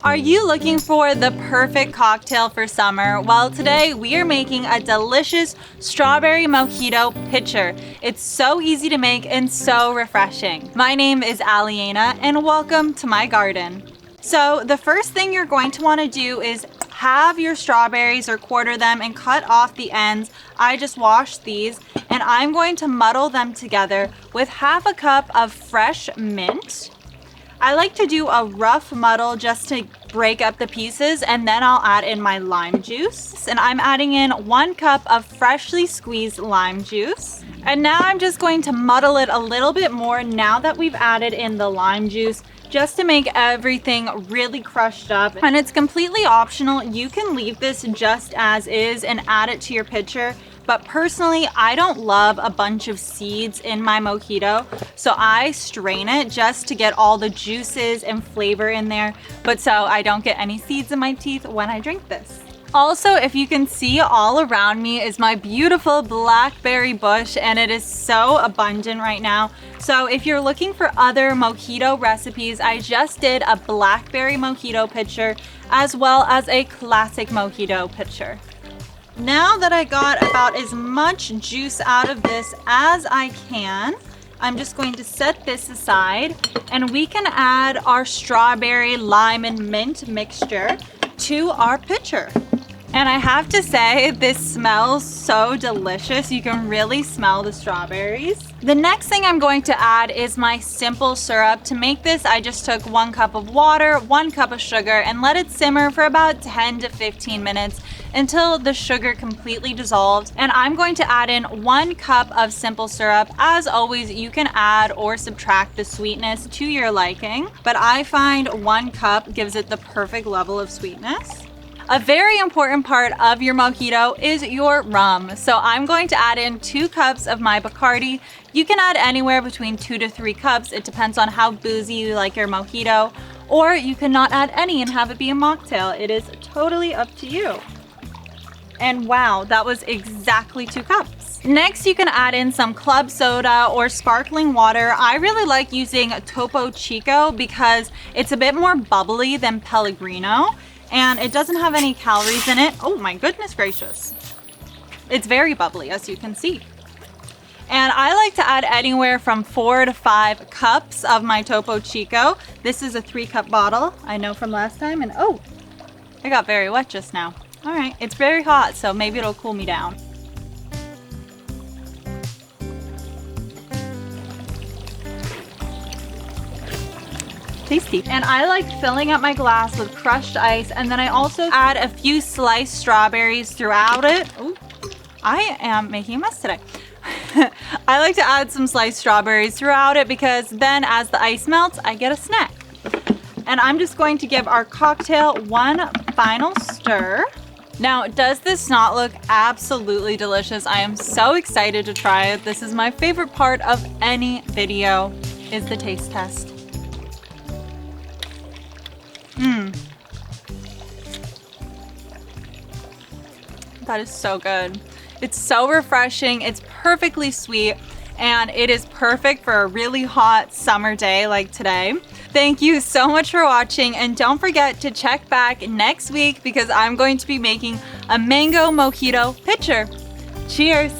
Are you looking for the perfect cocktail for summer? Well, today we are making a delicious strawberry mojito pitcher. It's so easy to make and so refreshing. My name is Aliana and welcome to my garden. So the first thing you're going to want to do is have your strawberries or quarter them and cut off the ends. I just washed these and I'm going to muddle them together with half a cup of fresh mint. I like to do a rough muddle just to break up the pieces, and then I'll add in my lime juice. And I'm adding in 1 cup of freshly squeezed lime juice. And now I'm just going to muddle it a little bit more now that we've added in the lime juice, just to make everything really crushed up. And it's completely optional. You can leave this just as is and add it to your pitcher. But personally, I don't love a bunch of seeds in my mojito, so I strain it just to get all the juices and flavor in there, but so I don't get any seeds in my teeth when I drink this. Also, if you can see, all around me is my beautiful blackberry bush, and it is so abundant right now. So if you're looking for other mojito recipes, I just did a blackberry mojito pitcher as well as a classic mojito pitcher. Now that I got about as much juice out of this as I can, I'm just going to set this aside and we can add our strawberry, lime, and mint mixture to our pitcher. And I have to say, this smells so delicious. You can really smell the strawberries. The next thing I'm going to add is my simple syrup. To make this, I just took 1 cup of water, 1 cup of sugar, and let it simmer for about 10 to 15 minutes until the sugar completely dissolved. And I'm going to add in 1 cup of simple syrup. As always, you can add or subtract the sweetness to your liking, but I find 1 cup gives it the perfect level of sweetness. A very important part of your mojito is your rum. So I'm going to add in 2 cups of my Bacardi. You can add anywhere between 2 to 3 cups. It depends on how boozy you like your mojito. Or you can not add any and have it be a mocktail. It is totally up to you. And wow, that was exactly 2 cups. Next, you can add in some club soda or sparkling water. I really like using Topo Chico because it's a bit more bubbly than Pellegrino. And it doesn't have any calories in it. Oh my goodness gracious. It's very bubbly, as you can see. And I like to add anywhere from 4 to 5 cups of my Topo Chico. This is a 3-cup bottle, I know from last time. And oh, I got very wet just now. All right, it's very hot, so maybe it'll cool me down. Tasty. And I like filling up my glass with crushed ice, and then I also add a few sliced strawberries throughout it. Ooh, I am making a mess today. I like to add some sliced strawberries throughout it because then as the ice melts, I get a snack. And I'm just going to give our cocktail 1 final stir. Now, does this not look absolutely delicious? I am so excited to try it. This is my favorite part of any video, is the taste test. That is so good. It's so refreshing, it's perfectly sweet, and it is perfect for a really hot summer day like today. Thank you so much for watching, and don't forget to check back next week because I'm going to be making a mango mojito pitcher. Cheers!